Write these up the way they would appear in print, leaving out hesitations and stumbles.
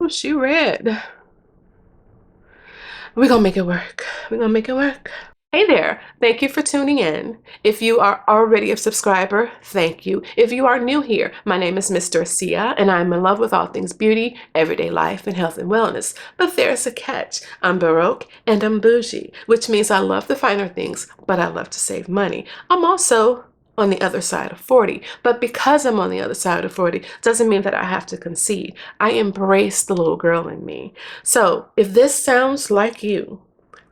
Oh, she red. We're gonna make it work. We're gonna make it work. Hey there, thank you for tuning in. If you are already a subscriber, thank you. If you are new here, my name is MsDorciah, and I'm in love with all things beauty, everyday life, and health and wellness. But there's a catch. I'm Baroque and I'm bougie, which means I love the finer things, but I love to save money. I'm also on the other side of 40, but because I'm on the other side of 40 doesn't mean that I have to concede. I embrace the little girl in me. So if this sounds like you,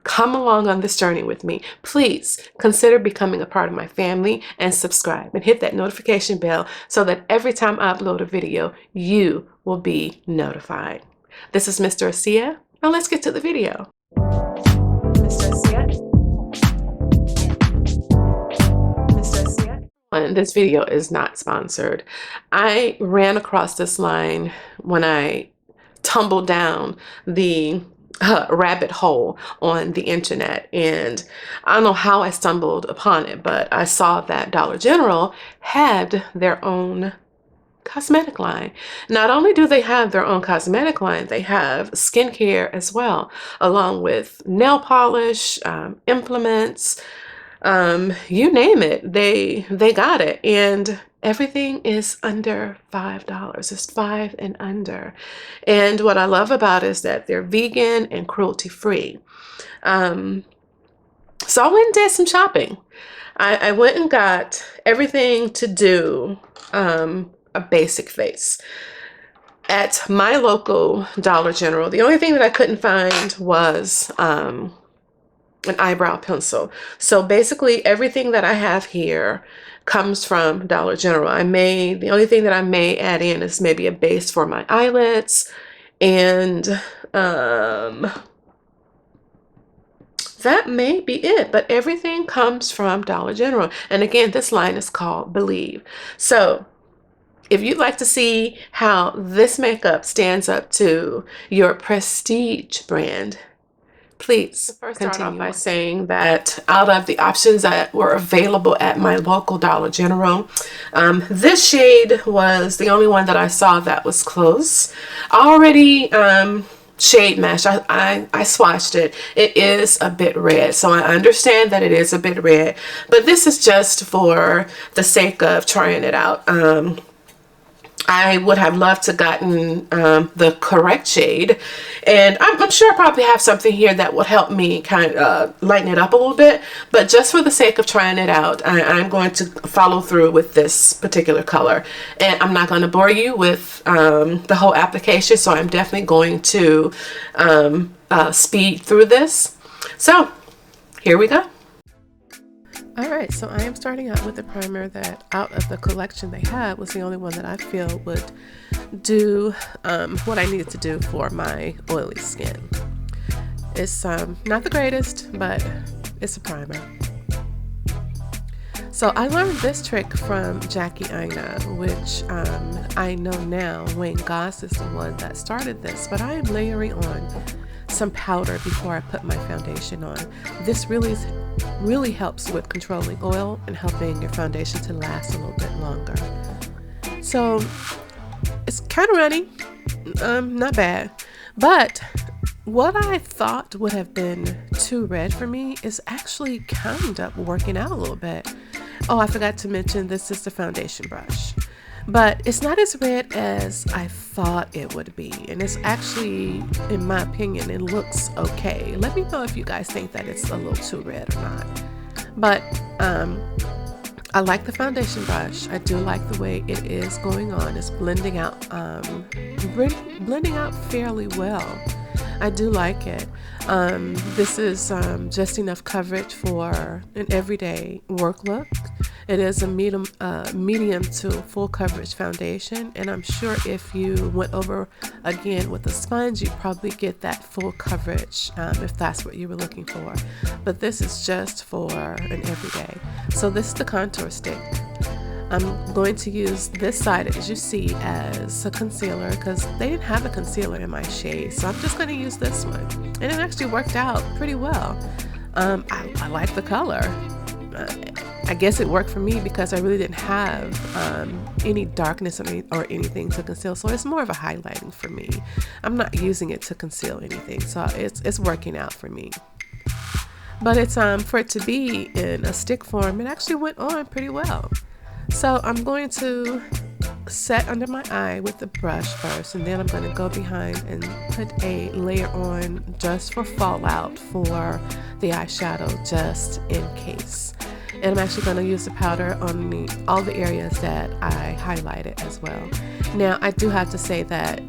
come along on this journey with me. Please consider becoming a part of my family and subscribe and hit that notification bell so that every time I upload a video, you will be notified. This is MsDorciah. Now let's get to the video. And this video is not sponsored. I ran across this line when I tumbled down the rabbit hole on the internet, and I don't know how I stumbled upon it, but I saw that Dollar General had their own cosmetic line. Not only do they have their own cosmetic line, they have skincare as well, along with nail polish, implements, you name it, they got it, and everything is under $5. It's 5 and under. And what I love about it is that they're vegan and cruelty free. So I went and did some shopping. I went and got everything to do a basic face at my local Dollar General. The only thing that I couldn't find was an eyebrow pencil. So basically everything that I have here comes from Dollar General. The only thing that I may add in is maybe a base for my eyelids, and that may be it, but everything comes from Dollar General. And again, this line is called Believe. So if you'd like to see how this makeup stands up to your prestige brand, please start off by saying that out of the options that were available at my local Dollar General, this shade was the only one that I saw that was close. I already shade matched. I swatched it. It is a bit red, so I understand that it is a bit red, but this is just for the sake of trying it out. I would have loved to gotten the correct shade, and I'm sure I probably have something here that would help me kind of lighten it up a little bit, but just for the sake of trying it out, I'm going to follow through with this particular color. And I'm not going to bore you with the whole application, so I'm definitely going to speed through this. So here we go. Alright, so I am starting out with a primer that out of the collection they had was the only one that I feel would do what I needed to do for my oily skin. It's not the greatest, but it's a primer. So I learned this trick from Jackie Aina, which I know now Wayne Goss is the one that started this, but I am layering on some powder before I put my foundation on. This really helps with controlling oil and helping your foundation to last a little bit longer. So it's kind of runny, not bad, but what I thought would have been too red for me is actually kind of working out a little bit. Oh, I forgot to mention this is the foundation brush. But it's not as red as I thought it would be. And it's actually, in my opinion, it looks okay. Let me know if you guys think that it's a little too red or not. But I like the foundation brush. I do like the way it is going on. It's blending out fairly well. I do like it. This is just enough coverage for an everyday work look. It is a medium to full coverage foundation, and I'm sure if you went over again with a sponge, you'd probably get that full coverage if that's what you were looking for. But this is just for an everyday. So this is the contour stick. I'm going to use this side, as you see, as a concealer because they didn't have a concealer in my shade, so I'm just going to use this one, and it actually worked out pretty well. I like the color. I guess it worked for me because I really didn't have any darkness or anything to conceal. So it's more of a highlighting for me. I'm not using it to conceal anything. So it's working out for me. But it's for it to be in a stick form, it actually went on pretty well. So I'm going to set under my eye with the brush first, and then I'm going to go behind and put a layer on just for fallout for the eyeshadow, just in case. And I'm actually going to use the powder on all the areas that I highlighted as well. Now, I do have to say that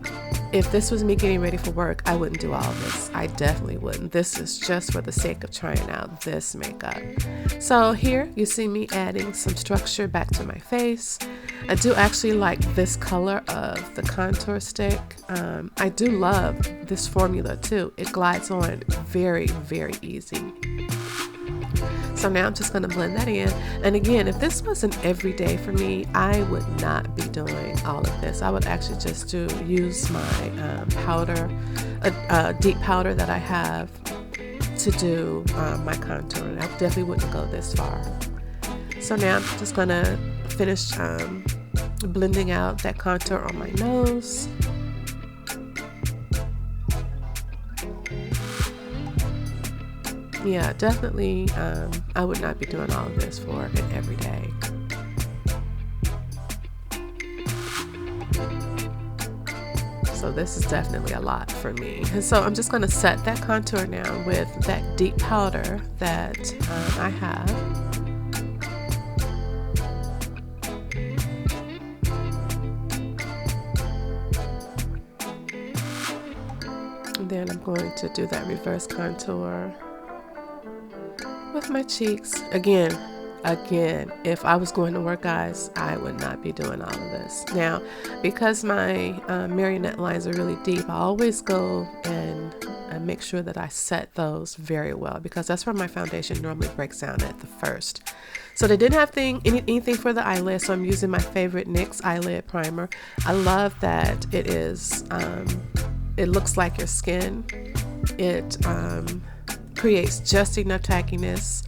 if this was me getting ready for work, I wouldn't do all of this. I definitely wouldn't. This is just for the sake of trying out this makeup. So here you see me adding some structure back to my face. I do actually like this color of the contour stick. I do love this formula too. It glides on very, very easy. So now I'm just going to blend that in. And again, if this wasn't every day for me, I would not be doing all of this. I would actually just use my powder, a deep powder that I have to do my contour. And I definitely wouldn't go this far. So now I'm just going to finish blending out that contour on my nose. Yeah, definitely, I would not be doing all of this for an everyday. So this is definitely a lot for me. And so I'm just going to set that contour now with that deep powder that I have. And then I'm going to do that reverse contour with my cheeks. Again, if I was going to work, guys, I would not be doing all of this. Now, because my marionette lines are really deep, I always go and make sure that I set those very well, because that's where my foundation normally breaks down at the first. So they didn't have anything for the eyelid, so I'm using my favorite NYX eyelid primer. I love that it is, it looks like your skin. It creates just enough tackiness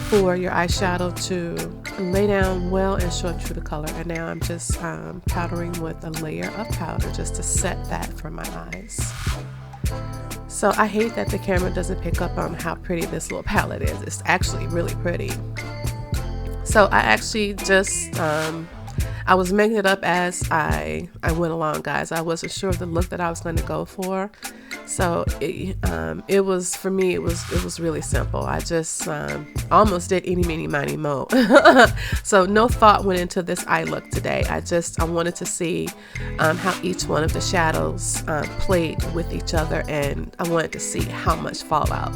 for your eyeshadow to lay down well and show through the color. And now I'm just powdering with a layer of powder just to set that for my eyes. So I hate that the camera doesn't pick up on how pretty this little palette is. It's actually really pretty. So I actually just I was making it up as I went along, guys. I wasn't sure of the look that I was going to go for. So it was, for me, it was really simple. I just almost did eeny, meeny, miny, mo. So no thought went into this eye look today. I wanted to see how each one of the shadows played with each other, and I wanted to see how much fallout.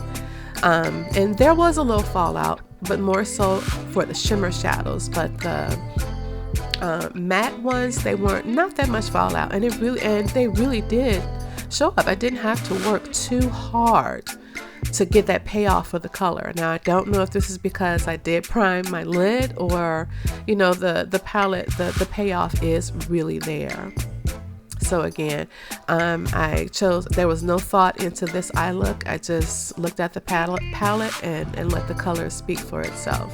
And there was a little fallout, but more so for the shimmer shadows. But the matte ones, they weren't not that much fallout, and they really did show up. I didn't have to work too hard to get that payoff for the color. Now, I don't know if this is because I did prime my lid, or the palette, the payoff is really there. So again, there was no thought into this eye look. I just looked at the palette and let the color speak for itself.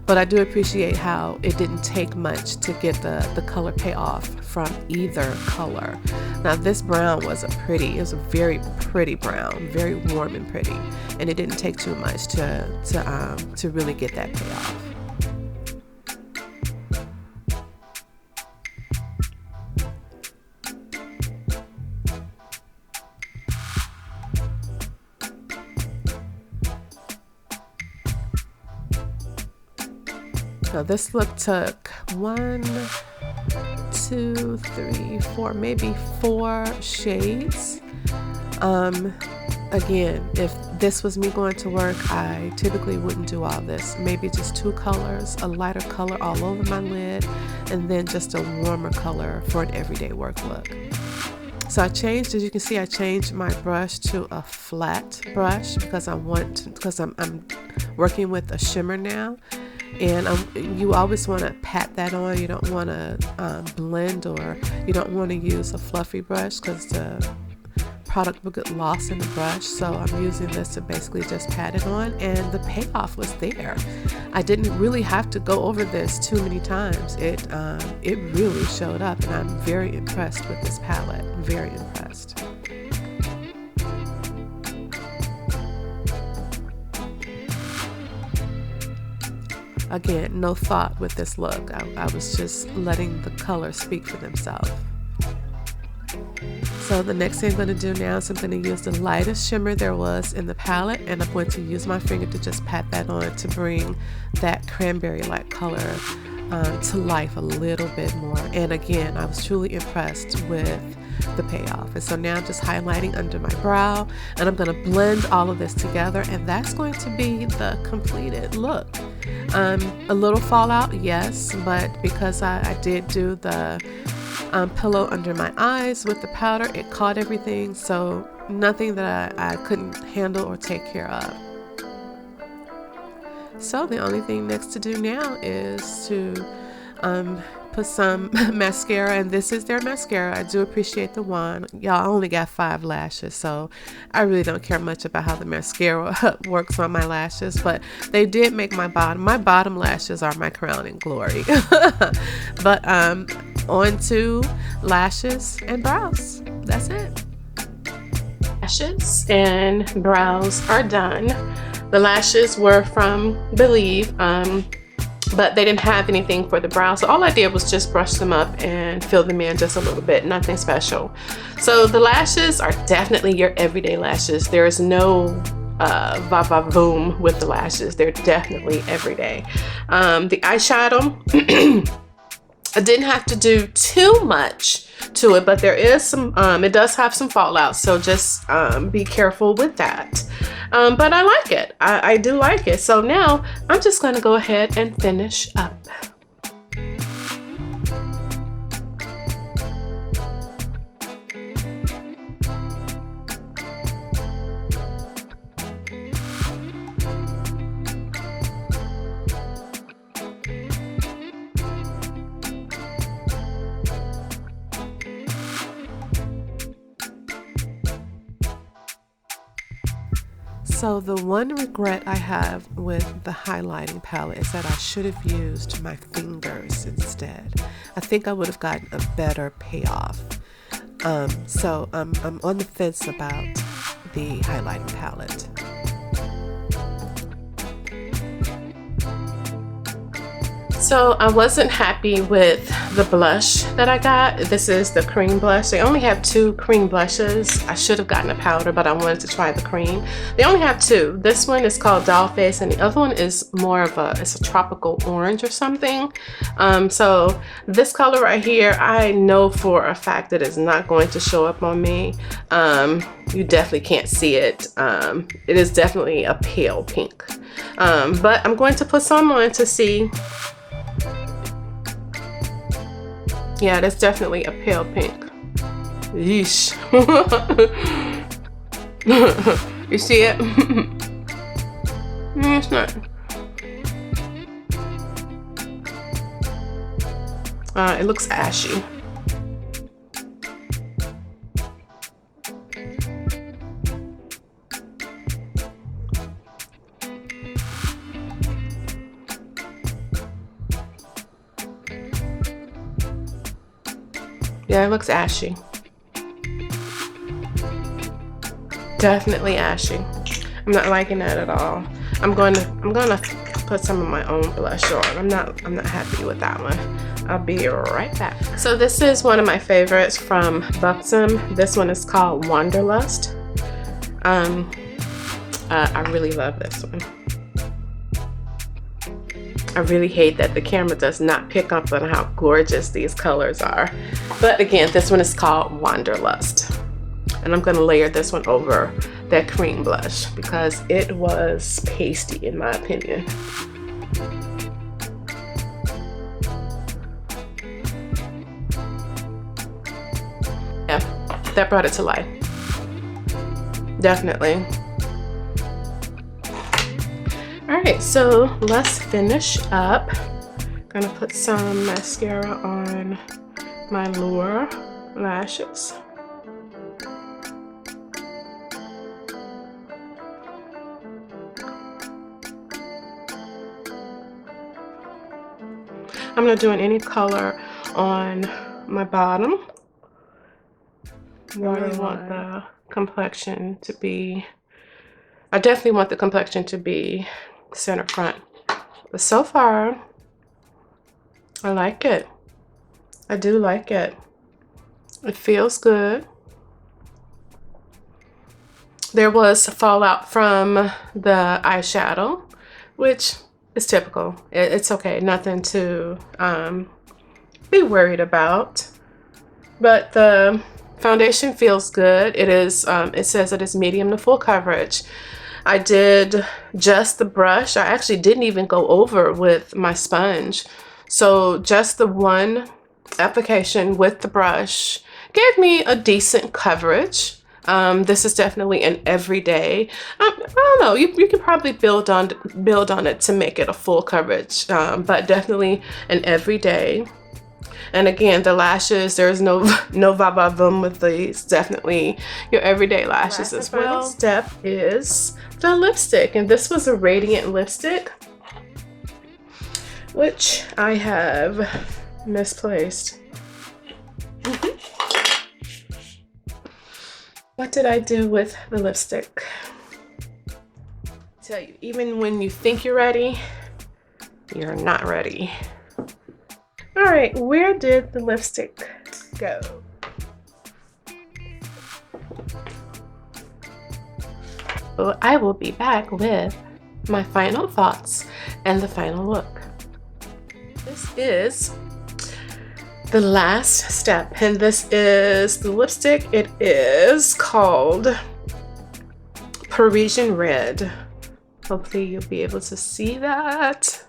But I do appreciate how it didn't take much to get the color payoff from either color. Now this brown was it was a very pretty brown, very warm and pretty, and it didn't take too much to really get that payoff. So this look took 1, 2, 3, 4, maybe 4 shades. Again, if this was me going to work, I typically wouldn't do all this. Maybe just 2 colors, a lighter color all over my lid, and then just a warmer color for an everyday work look. So as you can see, I changed my brush to a flat brush because I'm working with a shimmer now. And you always want to pat that on. You don't want to blend, or you don't want to use a fluffy brush, because the product would get lost in the brush, so I'm using this to basically just pat it on, and the payoff was there. I didn't really have to go over this too many times. It really showed up, and I'm very impressed with this palette. I'm very impressed. Again, no thought with this look. I was just letting the colors speak for themselves. So the next thing I'm going to do now is I'm going to use the lightest shimmer there was in the palette, and I'm going to use my finger to just pat that on to bring that cranberry-like color to life a little bit more. And again, I was truly impressed with the payoff. And so now I'm just highlighting under my brow, and I'm going to blend all of this together, and that's going to be the completed look. A little fallout, yes, but because I did do the pillow under my eyes with the powder, it caught everything, so nothing that I couldn't handle or take care of. So the only thing next to do now is to put some mascara, and this is their mascara. I do appreciate the wand. Y'all, only got 5 lashes, so I really don't care much about how the mascara works on my lashes, but they did make my bottom lashes are my crowning glory. But on to lashes and brows. That's it. Lashes and brows are done. The lashes were from Believe, but they didn't have anything for the brows, so all I did was just brush them up and fill them in just a little bit, nothing special. So the lashes are definitely your everyday lashes. There is no va-va-voom with the lashes. They're definitely everyday. The eyeshadow, I didn't have to do too much to it, but there is some, it does have some fallout, so just be careful with that. But I like it. I do like it. So now I'm just going to go ahead and finish up. So the one regret I have with the highlighting palette is that I should have used my fingers instead. I think I would have gotten a better payoff. So I'm on the fence about the highlighting palette. So I wasn't happy with the blush that I got. This is the cream blush. They only have 2 cream blushes. I should have gotten a powder, but I wanted to try the cream. They only have 2. This one is called Doll Face, and the other one is more of it's a tropical orange or something. So this color right here, I know for a fact that it's not going to show up on me. You definitely can't see it. It is definitely a pale pink. But I'm going to put some on to see. Yeah, that's definitely a pale pink. Yeesh. You see it? It's not. It looks ashy. Yeah, it looks ashy. Definitely ashy. I'm not liking that at all. I'm gonna put some of my own blush on. I'm not happy with that one. I'll be right back. So this is one of my favorites from Buxom. This one is called Wanderlust. I really love this one. I really hate that the camera does not pick up on how gorgeous these colors are. But again, this one is called Wanderlust. And I'm gonna layer this one over that cream blush because it was pasty in my opinion. Yeah, that brought it to life. Definitely. Alright, so let's finish up. Gonna put some mascara on my lower lashes. I'm not doing any color on my bottom. I really want the complexion to be, I definitely want the complexion to be center front. But so far, I like it. I do like it. It feels good. There was fallout from the eyeshadow, which is typical. It's okay, nothing to be worried about. But the foundation feels good. It is, it says it is medium to full coverage. I did just the brush. I actually didn't even go over with my sponge. So just the one application with the brush gave me a decent coverage. This is definitely an everyday. I don't know. You can probably build on it to make it a full coverage, but definitely an everyday. And again, the lashes, there's no va-va-voom with these. Definitely your everyday lashes as well. Next step is the lipstick, and this was a radiant lipstick, which I have misplaced. What did I do with the lipstick? I tell you, even when you think you're ready, you're not ready. All right, where did the lipstick go? Well, I will be back with my final thoughts and the final look. This is the last step, and this is the lipstick. It is called Parisian Red. Hopefully you'll be able to see that.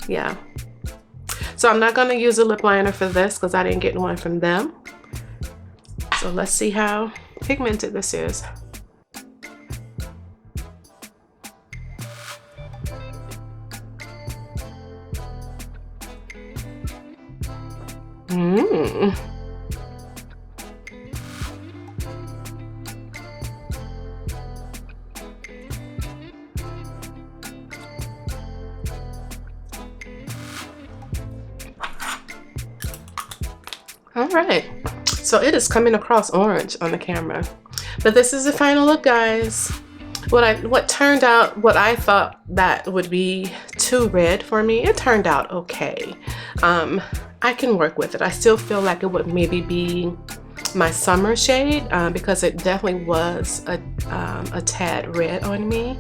Yeah. So I'm not gonna use a lip liner for this because I didn't get one from them. So let's see how pigmented this is. All right, so it is coming across orange on the camera, but this is the final look, guys. What turned out, what I thought that would be too red for me, it turned out okay. I can work with it. I still feel like it would maybe be my summer shade because it definitely was a tad red on me,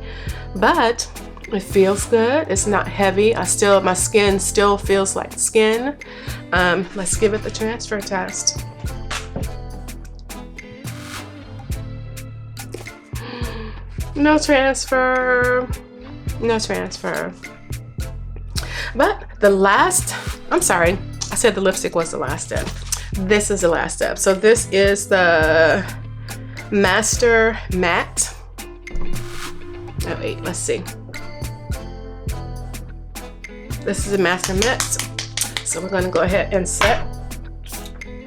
but it feels good. It's not heavy. My skin still feels like skin. Let's give it the transfer test. No transfer. No transfer. But the last, I'm sorry, I said the lipstick was the last step. This is the last step. So this is the Master Matte. Oh wait, let's see. This is a Master Matte. So we're gonna go ahead and set.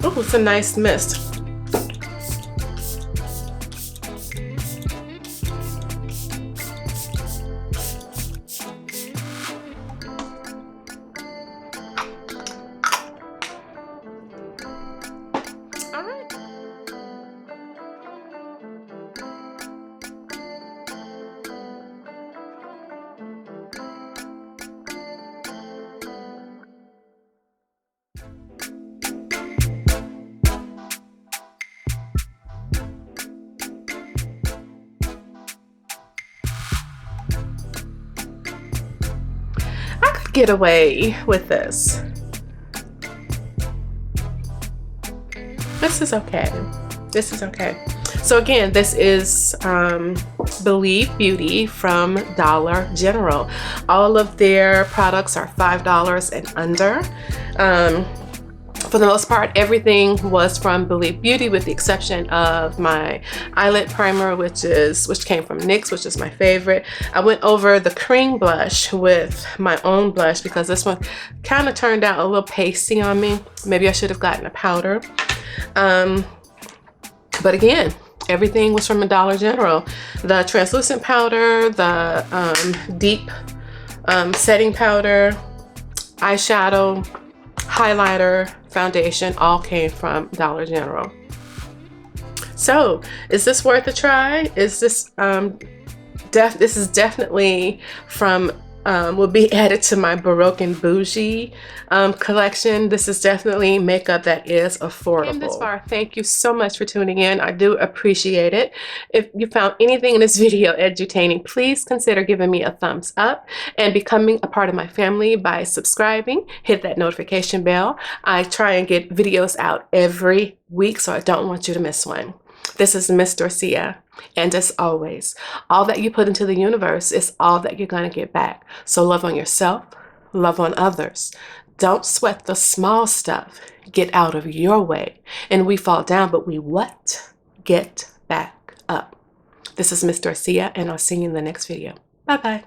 Oh, it's a nice mist. Get away with this. This is okay. This is okay. So again, this is Believe Beauty from Dollar General. All of their products are $5 and under. For the most part, everything was from Believe Beauty with the exception of my eyelid primer, which came from NYX, which is my favorite. I went over the cream blush with my own blush because this one kind of turned out a little pasty on me. Maybe I should have gotten a powder. But again, everything was from a Dollar General. The translucent powder, the deep setting powder, eyeshadow, highlighter, foundation, all came from Dollar General. So, is this worth a try? Is this this is definitely from will be added to my Baroque and Bougie collection. This is definitely makeup that is affordable. Came this far, thank you so much for tuning in. I do appreciate it. If you found anything in this video edutaining, please consider giving me a thumbs up and becoming a part of my family by subscribing. Hit that notification bell. I try and get videos out every week, so I don't want you to miss one. This is MsDorciah, and as always, all that you put into the universe is all that you're going to get back. So love on yourself, love on others. Don't sweat the small stuff. Get out of your way. And we fall down, but we what? Get back up. This is MsDorciah, and I'll see you in the next video. Bye-bye.